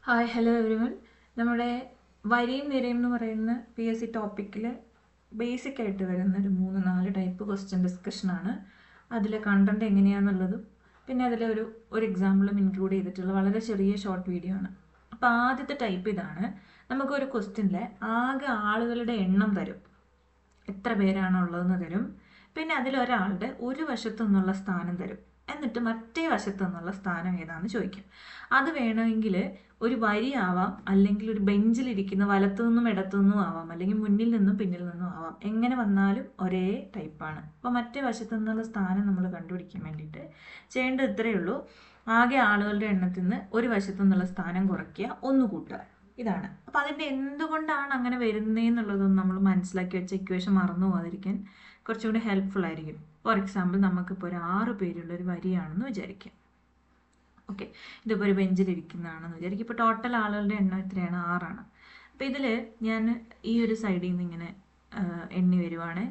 Hi hello everyone. നമ്മുടെ വരിയും നിരയും എന്ന് പറയുന്ന PSC ടോപ്പിക്കിൽ ബേസിക് ആയിട്ട് വരുന്ന ഒരു 3-4 ടൈപ്പ് ക്വസ്റ്റ്യൻ ഡിസ്കഷനാണ്. അതിലെ കണ്ടന്റ് എങ്ങനെയാണെന്നുള്ളതും പിന്നെ അതിലെ ഒരു എക്സാമ്പിളും ഇൻക്ലൂഡ് ചെയ്തിട്ടുള്ള വളരെ ചെറിയ ഷോർട്ട് വീഡിയോ ആണ്. അപ്പോൾ ആദ്യത്തെ ടൈപ്പ് ഇതാണ്. നമുക്കൊരു ക്വസ്റ്റ്യനിലെ ആകെ ആളുകളുടെ എണ്ണം തരും, എത്ര പേരാണോ ഉള്ളതെന്ന് തരും. പിന്നെ അതിലൊരാളുടെ ഒരു വശത്തു നിന്നുള്ള സ്ഥാനം തരും, എന്നിട്ട് മറ്റേ വശത്തു നിന്നുള്ള സ്ഥാനം ഏതാണെന്ന് ചോദിക്കും. അത് വേണമെങ്കിൽ ഒരു വരി ആവാം, അല്ലെങ്കിൽ ഒരു ബെഞ്ചിലിരിക്കുന്ന വലത്തു നിന്നും ഇടത്തു നിന്നും ആവാം, അല്ലെങ്കിൽ മുന്നിൽ നിന്നും പിന്നിൽ നിന്നും ആവാം. എങ്ങനെ വന്നാലും ഒരേ ടൈപ്പാണ്. അപ്പോൾ മറ്റേ വശത്തു നിന്നുള്ള സ്ഥാനം നമ്മൾ കണ്ടുപിടിക്കാൻ വേണ്ടിയിട്ട് ചെയ്യേണ്ടത് ഇത്രയേ ഉള്ളൂ. ആകെ ആളുകളുടെ എണ്ണത്തിൽ നിന്ന് ഒരു വശത്തു നിന്നുള്ള സ്ഥാനം കുറയ്ക്കുക, ഒന്ന് കൂട്ടുക. ഇതാണ്. അപ്പോൾ അതിൻ്റെ എന്തുകൊണ്ടാണ് അങ്ങനെ വരുന്നതെന്നുള്ളതൊന്നും നമ്മൾ മനസ്സിലാക്കി വെച്ച ഇക്വേഷൻ മറന്നു പോകാതിരിക്കാൻ കുറച്ചുകൂടി ഹെൽപ്ഫുൾ ആയിരിക്കും. ഫോർ എക്സാമ്പിൾ, നമുക്കിപ്പോൾ ഒരു 6 പേരുള്ള ഒരു വരിയാണെന്ന് വിചാരിക്കാം. ഓക്കെ, ഇതിപ്പോൾ ഒരു ബെഞ്ചിലിരിക്കുന്നതാണെന്ന് വിചാരിക്കും. ഇപ്പോൾ ടോട്ടൽ ആളുകളുടെ എണ്ണം എത്രയാണ്? 6ആണ്. അപ്പോൾ ഇതിൽ ഞാൻ ഈ ഒരു സൈഡിൽ നിന്ന് ഇങ്ങനെ എണ്ണി വരുവാണ്.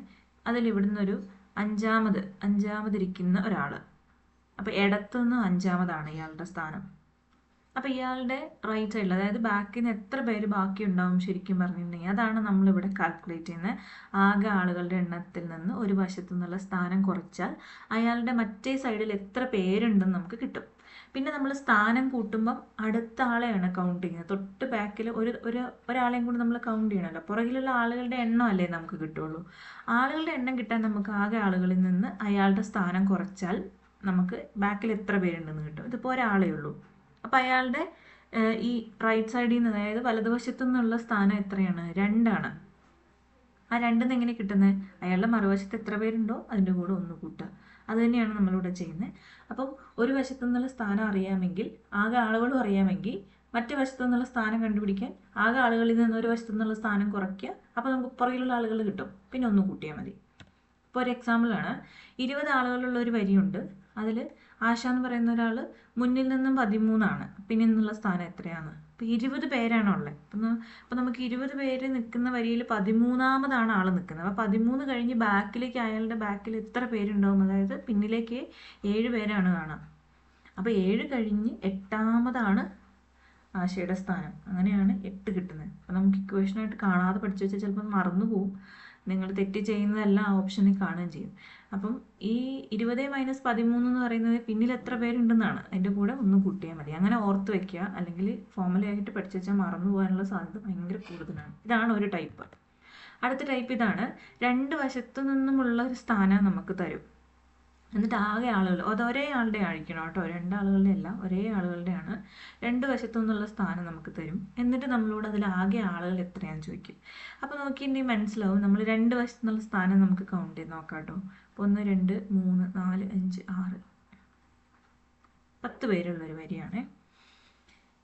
അതിൽ ഇവിടുന്ന് ഒരു അഞ്ചാമതിരിക്കുന്ന ഒരാൾ. അപ്പോൾ ഇടത്തുനിന്ന് 5-ാമതാണ് ഇയാളുടെ സ്ഥാനം. അപ്പോൾ ഇയാളുടെ റൈറ്റ് സൈഡിൽ, അതായത് ബാക്കിൽ നിന്ന് എത്ര പേര് ബാക്കി ഉണ്ടാവും ശരിക്കും പറഞ്ഞിട്ടുണ്ടെങ്കിൽ, അതാണ് നമ്മളിവിടെ കാൽക്കുലേറ്റ് ചെയ്യുന്നത്. ആകെ ആളുകളുടെ എണ്ണത്തിൽ നിന്ന് ഒരു വശത്തു നിന്നുള്ള സ്ഥാനം കുറച്ചാൽ അയാളുടെ മറ്റേ സൈഡിൽ എത്ര പേരുണ്ടെന്ന് നമുക്ക് കിട്ടും. പിന്നെ നമ്മൾ സ്ഥാനം കൂട്ടുമ്പം അടുത്ത ആളെയാണ് കൗണ്ട് ചെയ്യുന്നത്. തൊട്ട് ബാക്കിൽ ഒരാളെയും കൂടി നമ്മൾ കൗണ്ട് ചെയ്യണമല്ലോ. പുറകിലുള്ള ആളുകളുടെ എണ്ണം അല്ലേ നമുക്ക് കിട്ടുള്ളൂ. ആളുകളുടെ എണ്ണം കിട്ടാൻ നമുക്ക് ആകെ ആളുകളിൽ നിന്ന് അയാളുടെ സ്ഥാനം കുറച്ചാൽ നമുക്ക് ബാക്കിൽ എത്ര പേരുണ്ടെന്ന് കിട്ടും. ഇതിപ്പോൾ ഒരാളേ ഉള്ളൂ. അപ്പോൾ അയാളുടെ ഈ റൈറ്റ് സൈഡിൽ നിന്ന്, അതായത് വലതുവശത്തു നിന്നുള്ള സ്ഥാനം എത്രയാണ്? 2ആണ്. ആ 2 എങ്ങനെ കിട്ടുന്നത്? അയാളുടെ മറുവശത്ത് എത്ര പേരുണ്ടോ അതിൻ്റെ കൂടെ 1 കൂട്ടുക. അത് തന്നെയാണ് നമ്മളിവിടെ ചെയ്യുന്നത്. അപ്പം ഒരു വശത്തു നിന്നുള്ള സ്ഥാനം അറിയാമെങ്കിൽ, ആകെ ആളുകളും അറിയാമെങ്കിൽ, മറ്റേ വശത്തു നിന്നുള്ള സ്ഥാനം കണ്ടുപിടിക്കാൻ ആകെ ആളുകളിൽ നിന്ന് ഒരു വശത്തു നിന്നുള്ള സ്ഥാനം കുറയ്ക്കുക. അപ്പോൾ നമുക്ക് പുറകിലുള്ള ആളുകൾ കിട്ടും. പിന്നെ 1 കൂട്ടിയാൽ മതി. ഇപ്പോൾ ഒരു എക്സാമ്പിളാണ്. 20 ആളുകളുള്ള ഒരു വരിയുണ്ട്. അതിൽ ആശ എന്ന് പറയുന്ന ഒരാൾ മുന്നിൽ നിന്നും 13ആണ്. പിന്നിൽ നിന്നുള്ള സ്ഥാനം എത്രയാണ്? അപ്പോൾ 20 പേരാണ് ഉള്ളത്. അപ്പോൾ നമുക്ക് 20 പേര് നിൽക്കുന്ന വരിയിൽ 13-ാമതാണ് ആൾ നിൽക്കുന്നത്. അപ്പോൾ 13 കഴിഞ്ഞ് ബാക്കിലേക്ക്, അയാളുടെ ബാക്കിൽ എത്ര പേരുണ്ടാവും? അതായത് പിന്നിലേക്ക് 7 പേരാണ് കാണാം. അപ്പോൾ 7 കഴിഞ്ഞ് 8-ാമതാണ് ആശയുടെ സ്ഥാനം. അങ്ങനെയാണ് 8 കിട്ടുന്നത്. അപ്പോൾ നമുക്ക് ഇക്വേഷനായിട്ട് കാണാതെ പഠിച്ചു വെച്ചാൽ ചിലപ്പോൾ മറന്നു പോകും. നിങ്ങൾ തെറ്റ് ചെയ്യുന്നതെല്ലാം ആ ഓപ്ഷനിൽ കാണുകയും ചെയ്യും. അപ്പം ഈ 20 - 13 എന്ന് പറയുന്നത് പിന്നിൽ എത്ര പേരുണ്ടെന്നാണ്. അതിൻ്റെ കൂടെ 1 കൂട്ടിയാൽ മതി. അങ്ങനെ ഓർത്ത് വെക്കുക. അല്ലെങ്കിൽ ഫോർമുലയായിട്ട് പഠിച്ചു വെച്ചാൽ മറന്നു പോകാനുള്ള സാധ്യത ഭയങ്കര കൂടുതലാണ്. ഇതാണ് ഒരു ടൈപ്പ്. അടുത്ത ടൈപ്പ് ഇതാണ്. 2 വശത്തു നിന്നുമുള്ള ഒരു സ്ഥാനം നമുക്ക് തരും. എന്നിട്ട് ആകെ ആളുകൾ, അത് ഒരേ ആളുടെ ആയിരിക്കണം കേട്ടോ, 2 ആളുകളുടെ അല്ല, ഒരേ ആളുകളുടെയാണ്. 2 വശത്തു നിന്നുള്ള സ്ഥാനം നമുക്ക് തരും. എന്നിട്ട് നമ്മളോട് അതിൽ ആകെ ആളുകൾ എത്രയാണെന്ന് ചോദിക്കും. അപ്പോൾ നോക്കിയിട്ടുണ്ടെങ്കിൽ മനസ്സിലാവും. നമ്മൾ 2 വശത്തു നിന്നുള്ള സ്ഥാനം നമുക്ക് കൗണ്ട് ചെയ്ത് നോക്കാം കേട്ടോ. അപ്പോൾ 1 2 3 4 5 6 10 പേരുള്ളൊരു വരിയാണ്.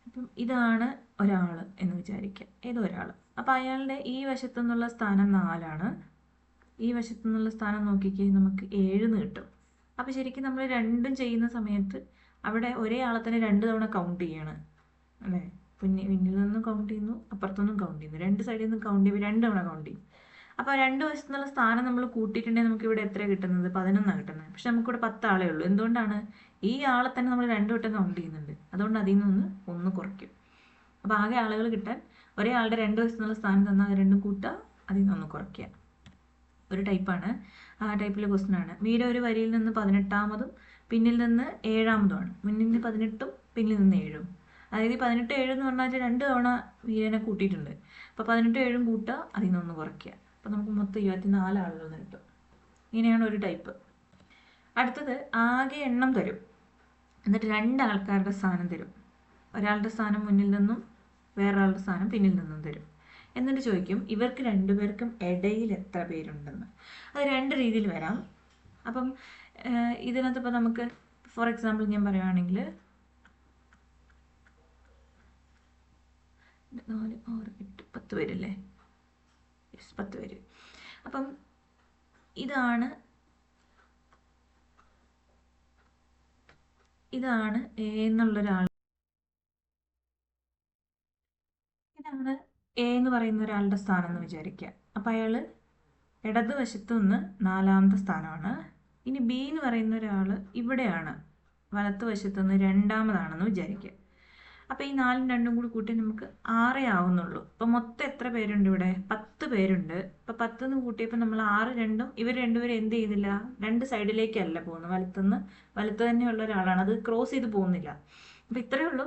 അപ്പം ഇതാണ് ഒരാൾ എന്ന് വിചാരിക്കുക, ഏതോ ഒരാൾ. അപ്പോൾ അയാളുടെ ഈ വശത്തു നിന്നുള്ള സ്ഥാനം 4ആണ്. ഈ വശത്തു നിന്നുള്ള സ്ഥാനം നോക്കിക്കേ, നമുക്ക് 7 കിട്ടും. അപ്പോൾ ശരിക്കും നമ്മൾ രണ്ടും ചെയ്യുന്ന സമയത്ത് അവിടെ ഒരേ ആളെ തന്നെ 2 തവണ കൗണ്ട് ചെയ്യാണ് അല്ലേ. പിന്നിൽ നിന്നും കൗണ്ട് ചെയ്യുന്നു, അപ്പുറത്തുനിന്നും കൗണ്ട് ചെയ്യുന്നു, 2 സൈഡിൽ നിന്നും കൗണ്ട് ചെയ്യുമ്പോൾ 2 തവണ കൗണ്ട് ചെയ്യും. അപ്പോൾ 2 വശത്തു നിന്നുള്ള സ്ഥാനം നമ്മൾ കൂട്ടിയിട്ടുണ്ടെങ്കിൽ നമുക്ക് ഇവിടെ എത്ര കിട്ടുന്നത്? 11 കിട്ടുന്നത്. പക്ഷെ നമുക്കിവിടെ 10 ആളേ ഉള്ളൂ. എന്തുകൊണ്ടാണ്? ഈ ആളെ തന്നെ നമ്മൾ 2 വട്ടം കൗണ്ട് ചെയ്യുന്നുണ്ട്. അതുകൊണ്ട് അതിൽ നിന്ന് 1 കുറയ്ക്കും. അപ്പോൾ ആകെ ആളുകൾ കിട്ടാൻ ഒരേ ആളുടെ 2 വശത്തു നിന്നുള്ള സ്ഥാനം തന്നാൽ അത് 2 കൂട്ടുക, അതിൽ നിന്ന് 1 കുറയ്ക്കുക. ഒരു ടൈപ്പാണ്. ആ ടൈപ്പിലെ ക്വസ്റ്റ്യൻ ആണ്. വീട് ഒരു വരിയിൽ നിന്ന് 18-ാമതും പിന്നിൽ നിന്ന് 7-ാമതുമാണ്. മുന്നിൽ നിന്ന് 18ഉം പിന്നിൽ നിന്ന് 7ഉം. അതായത് 18 7 എന്ന് പറഞ്ഞാൽ 2 തവണ വീരനെ കൂട്ടിയിട്ടുണ്ട്. അപ്പോൾ 18 7ഉം കൂട്ടുക, അതിൽ നിന്ന് 1 കുറയ്ക്കുക. അപ്പോൾ നമുക്ക് മൊത്തം 24 ആളുകൾ കിട്ടും. ഇങ്ങനെയാണ് ഒരു ടൈപ്പ്. അടുത്തത് ആകെ എണ്ണം തരും. എന്നിട്ട് 2 ആൾക്കാരുടെ സ്ഥാനം തരും. ഒരാളുടെ സ്ഥാനം മുന്നിൽ നിന്നും വേറൊരാളുടെ സ്ഥാനം പിന്നിൽ നിന്നും തരും. എന്നിട്ട് ചോദിക്കും ഇവർക്ക് 2 പേർക്കും ഇടയിൽ എത്ര പേരുണ്ടെന്ന്. അത് 2 രീതിയിൽ വരാം. അപ്പം ഇതിനകത്ത് ഇപ്പോൾ നമുക്ക് ഫോർ എക്സാമ്പിൾ ഞാൻ പറയുകയാണെങ്കിൽ 4 6 8 10 പേരല്ലേ? 10 പേര്. അപ്പം ഇതാണ് എ എന്നുള്ളൊരാൾ. ഇതാണ് എ എന്ന് പറയുന്ന ഒരാളുടെ സ്ഥാനം എന്ന് വിചാരിക്കുക. അപ്പോൾ അയാൾ ഇടതുവശത്തു നിന്ന് 4-ാമത്തെ സ്ഥാനമാണ്. ഇനി ബി എന്ന് പറയുന്ന ഒരാൾ ഇവിടെയാണ്, വലത്തുവശത്തു നിന്ന് 2-ാമതാണെന്ന് വിചാരിക്കുക. അപ്പോൾ ഈ 4ഉം 2ഉം കൂടി കൂട്ടി നമുക്ക് 6 ആവുന്നുള്ളൂ. അപ്പോൾ മൊത്തം എത്ര പേരുണ്ട് ഇവിടെ? 10 പേരുണ്ട്. അപ്പോൾ 10 കൂട്ടിയപ്പോൾ നമ്മൾ 6 2ഉം ഇവർ രണ്ടുപേരും എന്ത് ചെയ്യുന്നില്ല, രണ്ട് സൈഡിലേക്കല്ല പോകുന്നത്, വലത്ത് തന്നെയുള്ള ഒരാളാണ്, അത് ക്രോസ് ചെയ്ത് പോകുന്നില്ല. അപ്പോൾ ഇത്രയേ ഉള്ളൂ.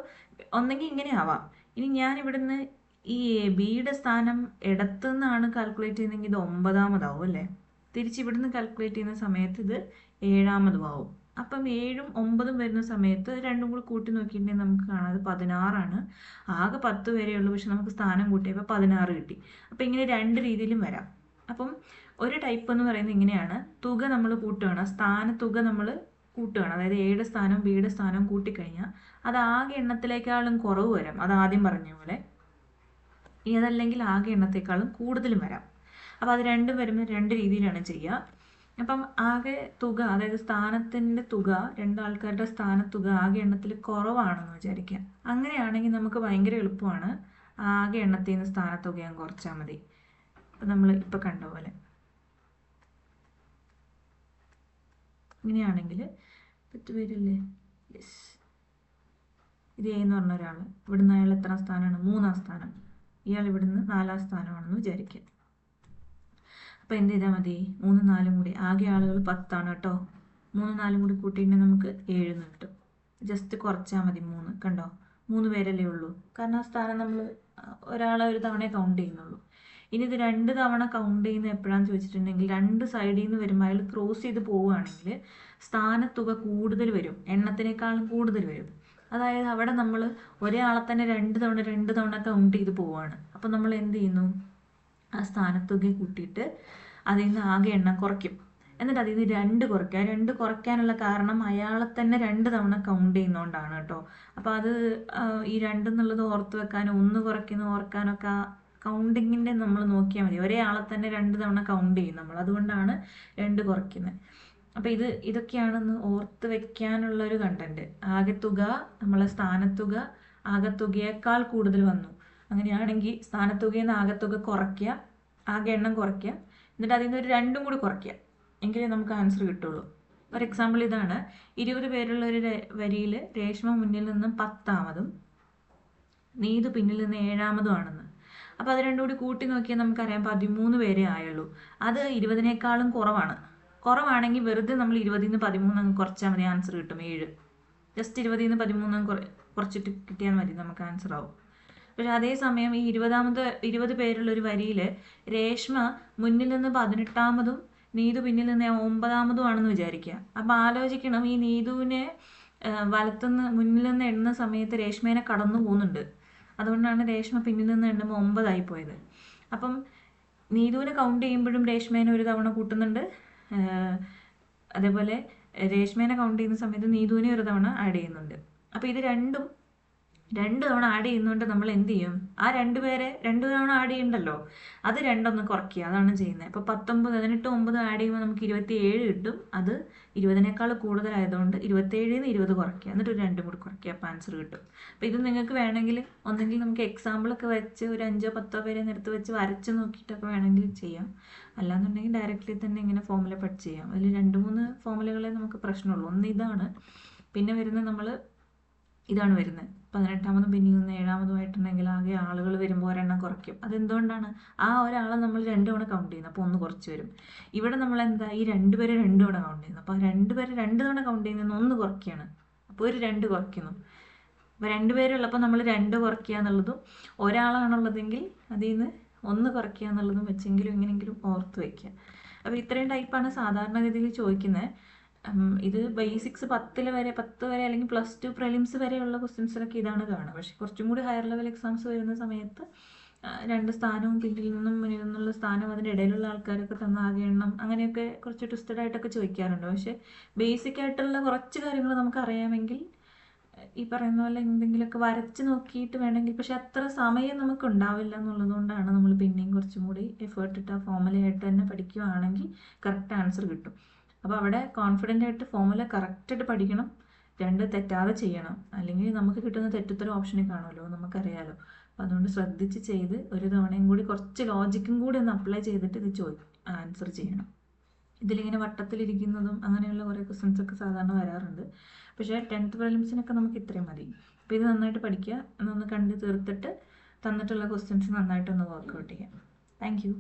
ഒന്നെങ്കിൽ ഇങ്ങനെ ആവാം. ഇനി ഞാൻ ഇവിടുന്ന് ഈ ബിയുടെ സ്ഥാനം ഇടത്തുനിന്നാണ് കാൽക്കുലേറ്റ് ചെയ്യുന്നതെങ്കിൽ ഇത് 9ആമതാവും അല്ലേ. തിരിച്ച് ഇവിടുന്ന് കാൽക്കുലേറ്റ് ചെയ്യുന്ന സമയത്ത് ഇത് 7ആമതും ആവും. അപ്പം 7ഉം 9ഉം വരുന്ന സമയത്ത് രണ്ടും കൂടി കൂട്ടി നോക്കിയിട്ടുണ്ടെങ്കിൽ നമുക്ക് കാണാം അത് 16ആണ്. ആകെ 10 വരെ ഉള്ളൂ, പക്ഷെ നമുക്ക് സ്ഥാനം കൂട്ടിയപ്പോൾ 16 കിട്ടി. അപ്പം ഇങ്ങനെ രണ്ട് രീതിയിലും വരാം. അപ്പം ഒരു ടൈപ്പ് എന്ന് പറയുന്നത് ഇങ്ങനെയാണ്, തുക നമ്മൾ കൂട്ടുകയാണ്, സ്ഥാനത്തുക നമ്മൾ കൂട്ടുകയാണ്. അതായത് എയുടെ സ്ഥാനം ബിയുടെ സ്ഥാനം കൂട്ടിക്കഴിഞ്ഞാൽ അത് ആകെ എണ്ണത്തിലേക്കാളും കുറവ് വരാം, അത് ആദ്യം പറഞ്ഞ പോലെ. ഇനി അതല്ലെങ്കിൽ ആകെ എണ്ണത്തേക്കാളും കൂടുതലും വരാം. അപ്പോൾ അത് രണ്ടും വരുമ്പോൾ രണ്ട് രീതിയിലാണ് ചെയ്യുക. അപ്പം ആകെ തുക, അതായത് സ്ഥാനത്തിൻ്റെ തുക, രണ്ടാൾക്കാരുടെ സ്ഥാനത്തുക ആകെ എണ്ണത്തിൽ കുറവാണെന്ന് വിചാരിക്കുക. അങ്ങനെയാണെങ്കിൽ നമുക്ക് ഭയങ്കര എളുപ്പമാണ്, ആകെ എണ്ണത്തിൽ നിന്ന് സ്ഥാനത്തുക ഞാൻ കുറച്ചാൽ മതി. അപ്പം നമ്മൾ ഇപ്പം കണ്ട പോലെ ഇങ്ങനെയാണെങ്കിൽ 10 പേരല്ലേ, യെസ്. ഇത് എന്ന് പറഞ്ഞ ഒരാൾ ഇവിടുന്ന് അയാൾ എത്ര സ്ഥാനമാണ്? 3ആം സ്ഥാനം. ഇയാൾ ഇവിടുന്ന് 4ആം സ്ഥാനമാണെന്ന് വിചാരിക്കുക. അപ്പോൾ എന്ത് ചെയ്താൽ മതി? 3ഉം 4ഉം കൂടി, ആകെ ആളുകൾ 10 ആണ് കേട്ടോ. 3ഉം 4ഉം കൂടി കൂട്ടിയിട്ടുണ്ടെങ്കിൽ നമുക്ക് 7 കിട്ടും. ജസ്റ്റ് കുറച്ചാൽ മതി 3. കണ്ടോ, 3 പേരല്ലേ ഉള്ളൂ. കാരണം ആ സ്ഥാനം നമ്മൾ ഒരാളെ ഒരു തവണയെ കൗണ്ട് ചെയ്യുന്നുള്ളൂ. ഇനി ഇത് 2 തവണ കൗണ്ട് ചെയ്യുന്നത് എപ്പോഴാണെന്ന് ചോദിച്ചിട്ടുണ്ടെങ്കിൽ, 2 സൈഡിൽ നിന്ന് വരുമ്പോൾ അയാൾ ക്രോസ് ചെയ്ത് പോവുകയാണെങ്കിൽ സ്ഥാനത്തുക കൂടുതൽ വരും, എണ്ണത്തിനേക്കാളും കൂടുതൽ വരും. അതായത് അവിടെ നമ്മൾ ഒരാളെ തന്നെ 2 തവണ കൗണ്ട് ചെയ്ത് പോവുകയാണ്. അപ്പം നമ്മൾ എന്ത് ചെയ്യുന്നു, ആ സ്ഥാനത്തുക കൂട്ടിയിട്ട് അതിൽ നിന്ന് ആകെ എണ്ണം കുറയ്ക്കും. എന്നിട്ട് അതിൽ നിന്ന് 2 കുറയ്ക്കുക. 2 കുറയ്ക്കാനുള്ള കാരണം അയാളെ തന്നെ 2 തവണ കൗണ്ട് ചെയ്യുന്നതുകൊണ്ടാണ് കേട്ടോ. അപ്പോൾ അത് ഈ 2 എന്നുള്ളത് ഓർത്ത് വെക്കാനും 1 കുറയ്ക്കുന്ന ഓർക്കാനൊക്കെ കൗണ്ടിങ്ങിൻ്റെ നമ്മൾ നോക്കിയാൽ മതി. ഒരേ ആളെ തന്നെ 2 തവണ കൗണ്ട് ചെയ്യും നമ്മൾ, അതുകൊണ്ടാണ് 2 കുറയ്ക്കുന്നത്. അപ്പോൾ ഇതൊക്കെയാണെന്ന് ഓർത്ത് വെക്കാനുള്ളൊരു കണ്ടന്റ്. ആകെത്തുക, നമ്മളെ സ്ഥാനത്തുക ആകെത്തുകയേക്കാൾ കൂടുതൽ വന്നു. അങ്ങനെയാണെങ്കിൽ സ്ഥാനത്തുകയിൽ നിന്ന് ആകെത്തുക കുറയ്ക്കുക, ആകെ എണ്ണം കുറയ്ക്കുക, എന്നിട്ട് അതിൽ നിന്ന് ഒരു 2ഉം കൂടി കുറയ്ക്കുക, എങ്കിലേ നമുക്ക് ആൻസർ കിട്ടുള്ളൂ. ഫോർ എക്സാമ്പിൾ ഇതാണ്, 20 പേരുള്ള ഒരു വരിയിൽ രേഷ്മ മുന്നിൽ നിന്നും 10ആമതും നീതു പിന്നിൽ നിന്ന് 7ആമതും ആണെന്ന്. അപ്പോൾ അത് രണ്ടും കൂടി കൂട്ടി നോക്കിയാൽ നമുക്കറിയാം 13 പേരെ ആയുള്ളൂ. അത് 20നേക്കാളും കുറവാണെങ്കിൽ വെറുതെ നമ്മൾ 20ൽ നിന്ന് 13 അങ്ങ് കുറച്ചാൽ മതി, ആൻസർ കിട്ടും 7. ജസ്റ്റ് 20ൽ നിന്ന് 13 കുറച്ചിട്ട് കിട്ടിയാൽ മതി, നമുക്ക് ആൻസർ ആവും. പക്ഷെ അതേസമയം ഈ 20 പേരുള്ള ഒരു വരിയിൽ രേഷ്മ മുന്നിൽ നിന്ന് 18ആമതും നീതു പിന്നിൽ നിന്ന് 9ആമതും ആണെന്ന് വിചാരിക്കുക. അപ്പം ആലോചിക്കണം, ഈ നീതുവിനെ മുന്നിൽ നിന്ന് എണ്ണുന്ന സമയത്ത് രേഷ്മേനെ കടന്നു പോകുന്നുണ്ട്. അതുകൊണ്ടാണ് രേഷ്മ പിന്നിൽ നിന്ന് എണ്ണുമ്പോൾ 9 പോയത്. അപ്പം നീതുവിനെ കൗണ്ട് ചെയ്യുമ്പോഴും രേഷ്മേനെ ഒരു തവണ കൂട്ടുന്നുണ്ട്, അതേപോലെ രേഷ്മേനെ കൗണ്ട് ചെയ്യുന്ന സമയത്ത് നീതുവിനെ ഒരു തവണ ആഡ് ചെയ്യുന്നുണ്ട്. അപ്പോൾ ഇത് 2 തവണ ആഡ് ചെയ്യുന്നതുകൊണ്ട് നമ്മൾ എന്ത് ചെയ്യും, ആ 2 പേരെ 2 തവണ ആഡ് ചെയ്യണ്ടല്ലോ, അത് 2 കുറയ്ക്കുക, അതാണ് ചെയ്യുന്നത്. അപ്പോൾ 19, 18, 9 ആഡ് ചെയ്യുമ്പോൾ നമുക്ക് 27 കിട്ടും. അത് 20നേക്കാൾ കൂടുതലായതുകൊണ്ട് 27ൽ നിന്ന് 20 കുറയ്ക്കുക, എന്നിട്ട് ഒരു 2 കൂടി കുറയ്ക്കുക, അപ്പോൾ ആൻസർ കിട്ടും. അപ്പോൾ ഇത് നിങ്ങൾക്ക് വേണമെങ്കിൽ ഒന്നെങ്കിൽ നമുക്ക് എക്സാമ്പിളൊക്കെ വെച്ച് ഒരു 5 10 പേരെ നിരത്ത് വെച്ച് വരച്ച് നോക്കിയിട്ടൊക്കെ വേണമെങ്കിൽ ചെയ്യാം. അല്ലാന്നുണ്ടെങ്കിൽ ഡയറക്റ്റ്ലി തന്നെ ഇങ്ങനെ ഫോമുല പഠിച്ച് ചെയ്യാം. അതിൽ 2-3 ഫോമുലകളെ നമുക്ക് പ്രശ്നമുള്ളൂ. ഒന്ന് ഇതാണ്, പിന്നെ വരുന്നത് നമ്മൾ ഇതാണ് വരുന്നത് 18ആമതും പിന്നിൽ നിന്ന് 7ആമതുമായിട്ടുണ്ടെങ്കിൽ ആകെ ആളുകൾ വരുമ്പോൾ ഒരെണ്ണം കുറയ്ക്കും. അതെന്തുകൊണ്ടാണ്, ആ ഒരാളെ നമ്മൾ 2 തവണ കൗണ്ട് ചെയ്യുന്നു, അപ്പോൾ 1 കുറച്ച് വരും. ഇവിടെ നമ്മൾ എന്താ, ഈ 2 പേരെ 2 തവണ കൗണ്ട് ചെയ്യുന്നു, അപ്പോൾ 2 പേരെ 2 തവണ കൗണ്ട് ചെയ്യുന്നതിന് 1 കുറയ്ക്കുകയാണ്, അപ്പോൾ ഒരു 2 കുറയ്ക്കുന്നു. അപ്പോൾ 2 പേരുള്ളപ്പോൾ നമ്മൾ 2 കുറയ്ക്കുക എന്നുള്ളതും, ഒരാളാണുള്ളതെങ്കിൽ അതിൽ നിന്ന് 1 കുറയ്ക്കുക എന്നുള്ളതും വെച്ചെങ്കിലും എങ്ങനെയെങ്കിലും ഓർത്ത് വയ്ക്കുക. അപ്പോൾ ഇത്രയും ടൈപ്പാണ് സാധാരണഗതിയിൽ ചോദിക്കുന്നത്. ഇത് ബേസിക്സ് 10 വരെ അല്ലെങ്കിൽ +2 പ്രിലിംസ് വരെയുള്ള ക്വസ്റ്റ്യൻസിലൊക്കെ ഇതാണ് കാണുക. പക്ഷെ കുറച്ചും കൂടി ഹയർ ലെവൽ എക്സാംസ് വരുന്ന സമയത്ത് 2 സ്ഥാനവും പിന്നിൽ നിന്നും മുന്നിൽ നിന്നുള്ള സ്ഥാനം, അതിൻ്റെ ഇടയിലുള്ള ആൾക്കാരൊക്കെ തന്ന ആകെ എണ്ണം, അങ്ങനെയൊക്കെ കുറച്ച് ട്വിസ്റ്റഡ് ആയിട്ടൊക്കെ ചോദിക്കാറുണ്ട്. പക്ഷെ ബേസിക് ആയിട്ടുള്ള കുറച്ച് കാര്യങ്ങൾ നമുക്ക് അറിയാമെങ്കിൽ ഈ പറയുന്ന പോലെ എന്തെങ്കിലുമൊക്കെ വരച്ച് നോക്കിയിട്ട് വേണമെങ്കിൽ, പക്ഷെ അത്ര സമയം നമുക്ക് ഉണ്ടാവില്ല എന്നുള്ളതുകൊണ്ടാണ് നമ്മൾ പിന്നെയും കുറച്ചും കൂടി എഫേർട്ട് ഇട്ട് ആ ഫോമുലയായിട്ട് തന്നെ പഠിക്കുകയാണെങ്കിൽ കറക്റ്റ് ആൻസർ കിട്ടും. അപ്പോൾ അവിടെ കോൺഫിഡൻ്റ് ആയിട്ട് ഫോമുല കറക്റ്റായിട്ട് പഠിക്കണം, 2 തെറ്റാതെ ചെയ്യണം, അല്ലെങ്കിൽ നമുക്ക് കിട്ടുന്ന തെറ്റുത്തരം ഓപ്ഷനിൽ കാണുമല്ലോ, നമുക്കറിയാലോ. അപ്പോൾ അതുകൊണ്ട് ശ്രദ്ധിച്ച് ചെയ്ത് ഒരു തവണയും കൂടി കുറച്ച് ലോജിക്കും കൂടി ഒന്ന് അപ്ലൈ ചെയ്തിട്ട് ഇത് ആൻസർ ചെയ്യണം. ഇതിലിങ്ങനെ വട്ടത്തിലിരിക്കുന്നതും അങ്ങനെയുള്ള കുറേ ക്വസ്റ്റ്യൻസൊക്കെ സാധാരണ വരാറുണ്ട്. പക്ഷേ 10th പ്രിലിംസിനൊക്കെ നമുക്ക് ഇത്രയും മതി. അപ്പോൾ ഇത് നന്നായിട്ട് പഠിക്കുക, എന്നൊന്ന് കണ്ട് തീർത്തിട്ട് തന്നിട്ടുള്ള ക്വസ്റ്റ്യൻസ് നന്നായിട്ടൊന്ന് വർക്കൗട്ട് ചെയ്യാം. Thank you.